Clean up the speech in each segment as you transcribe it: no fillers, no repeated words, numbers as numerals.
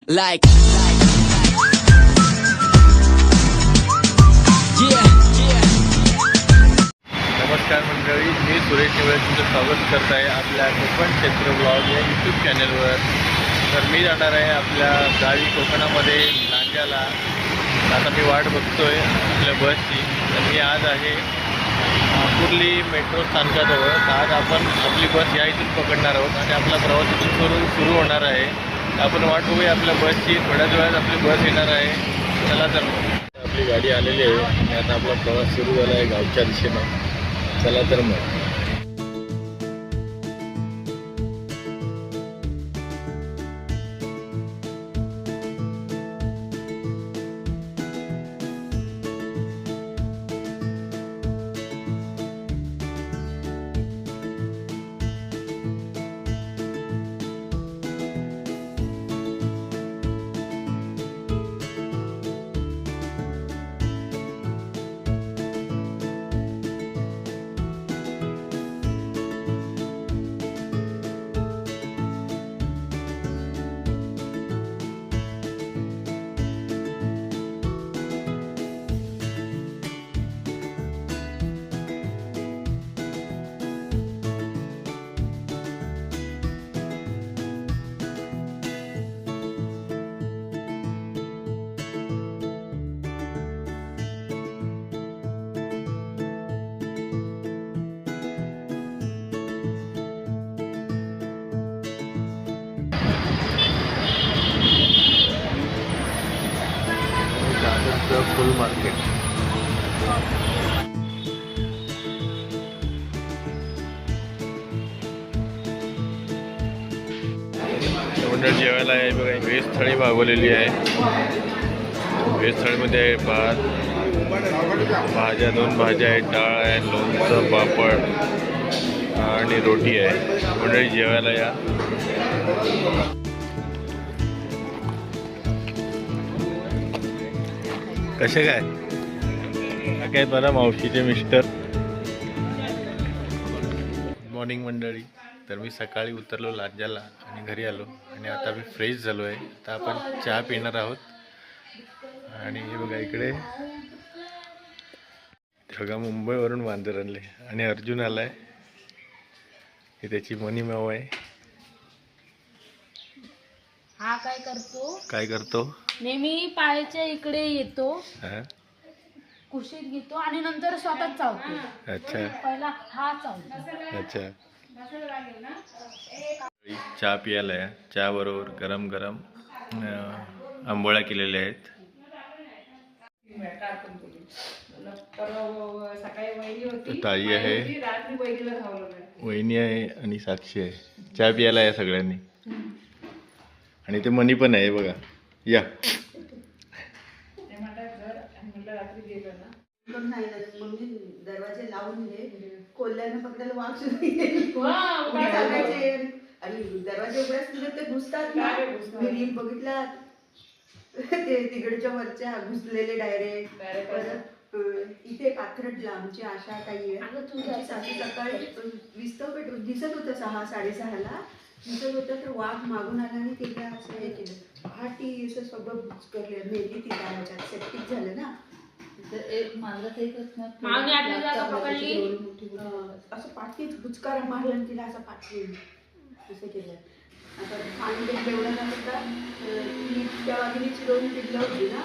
Like, yeah. नमस्कार मंडळी, मी सुरेश निवळे तुमचं स्वागत करत आहे आपल्या कोकण क्षेत्र ब्लॉग या यूट्यूब चॅनलवर. तर मी जाणार आहे आपल्या गावी कोकणामध्ये लांज्याला. आता मी वाट बघतोय आपल्या बसची. तर मी आज आहे कुर्ली मेट्रो स्थानकाजवळ. तर आज आपण आपली बस या इथून पकडणार आहोत आणि आपला प्रवास इथून सुरू होणार आहे. आपण वाट बघूया आपल्या बसची. थोड्याच वेळात आपली बस येणार आहे. चला तर आपली गाडी आलेली आहे आणि आता आपला प्रवास सुरू झाला आहे गावच्या दिशेनं. चला तर मग. फुल मार्केट. मंडळ जेवायला आहे बघा. व्हेज थाळी मागवलेली आहे. व्हेज थाळीमध्ये आहे भात, भाज्या, 2 भाज्या आहेत, डाळ आहे, लोणचं, पापड आणि रोटी आहे. मंडळी जेवायला या. कसे काय काय बरं मावशीचे मिस्टर. गुड मॉर्निंग मंडळी. तर मी सकाळी उतरलो लांज्याला आणि घरी आलो आणि आता मी फ्रेश झालो आहे. आता आपण चहा पिणार आहोत. आणि हे बघा इकडे बघा मुंबईवरून वांदर आणले आणि अर्जुन आलाय. ही त्याची मनी माव आहे. हा काय करतो नेहमी पायाच्या इकडे येतो, कुशीत घेतो आणि नंतर स्वतःच चावतो. अच्छा पहिला हा चावतो. अच्छा. चहा पियाला आहे. चहा बरोबर गरम गरम आंबोळ्या केलेल्या आहेत. ताई आहे, वहिनी आहे आणि साक्षी आहे. चहा पियाला आहे सगळ्यांनी. आणि ते मनी पण आहे बघा. या दरवाजे लावून कोल्ह्यानं पकडायला वाघ सुद्धा सांगायचे. आणि दरवाजे उघड्याच तुझे ते घुसतात ना. मी रील बघितला ते तिकडच्या वरच्या घुसलेले डायरेक्ट. इथे पाथरटला आमची आशा ताई आहे. तुझी सासू सकाळी विस्तव दिसत होतं 6-6:30ला दिसत होतं. तर वाघ मागून आला आणि तिला असं हे केलं. पहाटी असं सगळं बुचकरले मेली ती त्याच्यात. सेप्टिक झालं ना. असं पाठीच बुचकार मारलं आणि तिला असं पाठी असं केलं. आता पाणी एवढं नव्हता. त्या वाघिणीची 2 पिल्लं होती ना.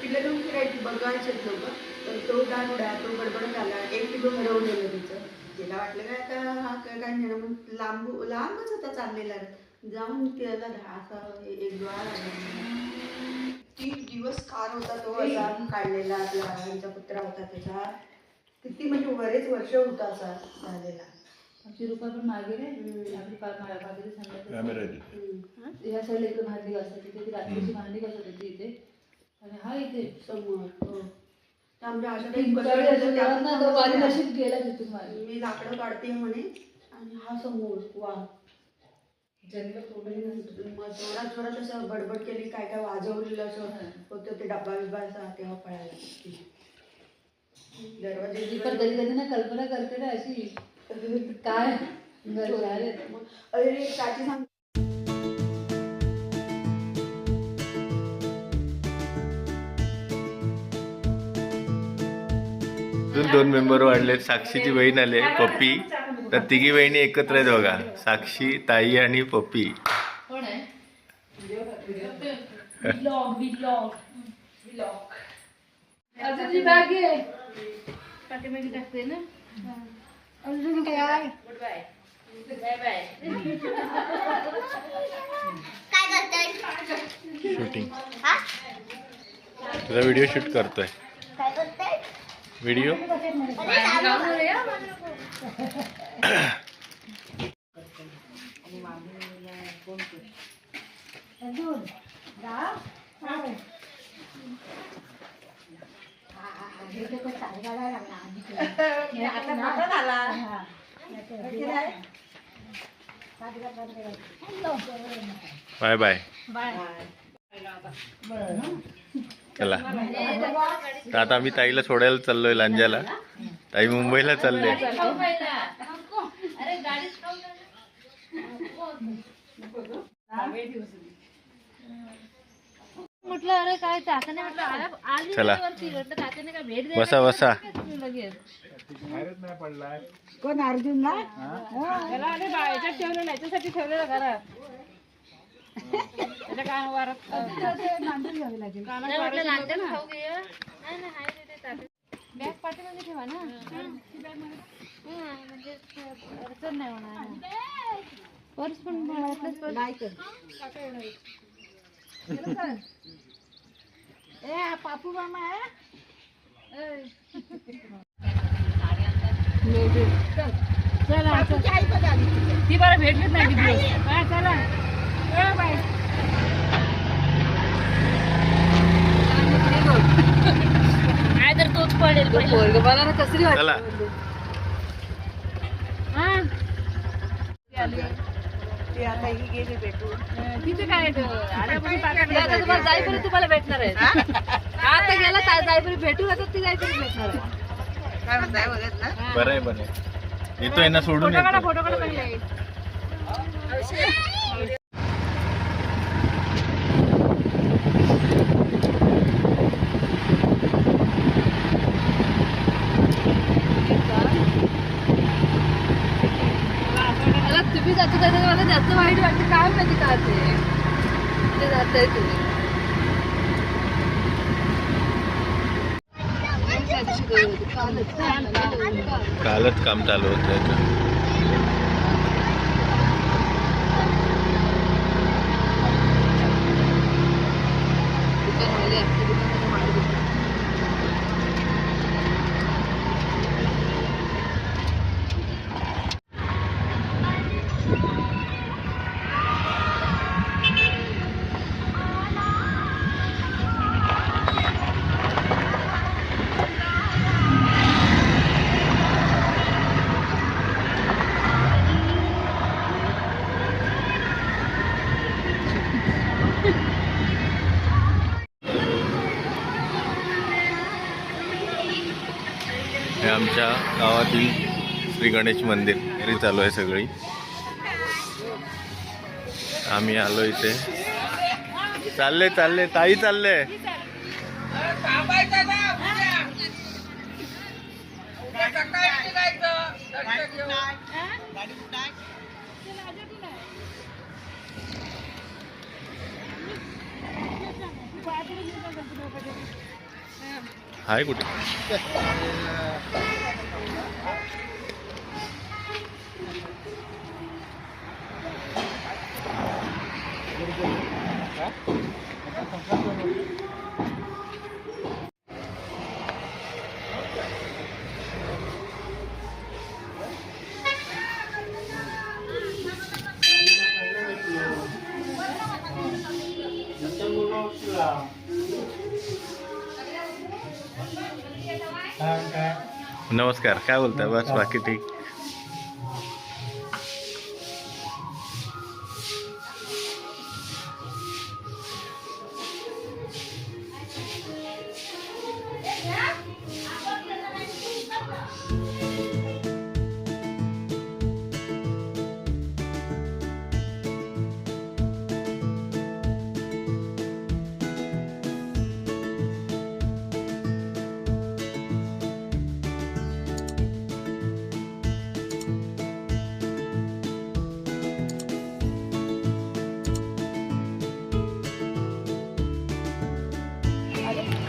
पिल्लं घेऊन फिरायची बघायचे लोक. तर तो दारुडा तो गडबडत आला. 1 किलो हरवलेलं तिचं. तिला वाटलं काय आता हा काय नेणं मग लांबच होता चाललेला. जाऊन त्याला असा एक डोळा लागला. 3 दिवस कार होता तो असा काढलेला. आपला आईचा कुत्रा होता त्याचा. किती म्हणजे बरेच वर्ष होता असा झालेला. 500 रुपये पण मागे रे. आपली मागे सांगितलं या साईडला इकडे भांडी घासत तिथे रात्रीची भांडी घासत होती इथे. आणि हा इथे समोर आमच्या अशा गेला तिथून मागे. मी लाकडं काढते म्हणे आणि हा समोर वा जोरात जोरात असं बडबड केली. काय काय वाजवलेलं असं होतं ते डब्बा बिब्बा. तेव्हा पळायला दरवाजे. पण कधी कधी ना कल्पना करते ना अशी काय अरे काची सांग. अजून 2 मेंबर वाढले. साक्षीची बहीण आले पप्पी. तर तिघी बहिणी एकत्र आहेत बघा, साक्षी, ताई आणि पप्पी. कोण आहे? अजून जी बॅग आहे पाठीमागे टाकते ना. अजून काय आहे? Good bye bye bye. Shooting, तुझा व्हिडिओ शूट करतोय. Video bye bye. चला, तर आता आम्ही ताईला सोडायला चाललोय लांजाला. ताई मुंबईला चालले. म्हटलं अरे काय तात्याने म्हटलं आली चला. वरती. म्हटलं तात्याने काय भेट बसा बसा. लगेच कोण अर्जुन ना? त्याला आणि याच्यात ठेवलेलं याच्यासाठी ठेवलेलं घरात. त्याच्या कानावारात नांदून घ्यावी लागेल. बॅग पाठीमध्ये ठेवा ना. म्हणजे अडचण नाही होणार. पर्स पण नाही कर. ए पापू मामा चला ती बरं भेटलीच नाही किती दिवस. हा चला बाय. काय तर तोच पडेल मला ना कसरी चला. ते आता ही गेली भेटून. तिथे काय जाईपर्यंत तुम्हाला भेटणार आहे. आता गेला जाईपर्यंत भेटू आता ती जाईपर्यंत भेटणार आहे. काय म्हणताय बघत ना? बरं आहे बरं आहे. येतोय ना सोडून येतो. फोटो काढा पहिले. तुम्ही जातो मला जास्त वाईट वाटतं. काय माहिती का ते जाताय तुम्ही. कालच काम चालू होतं याचं. हे आमच्या गावातील श्री गणेश मंदिर घरी चालू आहे सगळी. आम्ही आलो इथे. चालले चालले ताई चालले. हाय कुठे? नमस्कार. काय बोलताय? बस बाकी ठीक.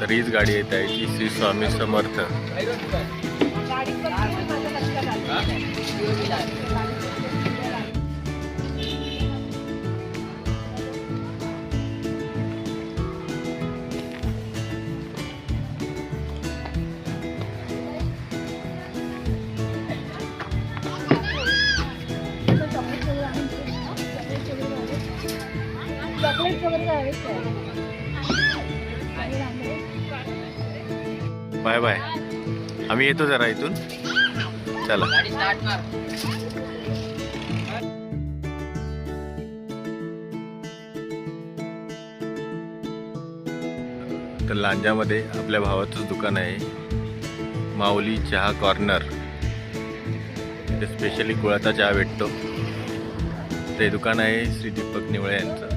तर हीच गाडी येत आहे ती श्री स्वामी समर्थ. Bye bye. आम्ही येतो जरा इथून. चला. तर लांजामध्ये आपल्या भावाचं दुकान आहे, माऊली चहा कॉर्नर. इथे स्पेशली गुळाचा चहा भेटतो. ते दुकान आहे श्री दीपक निवळे यांचं.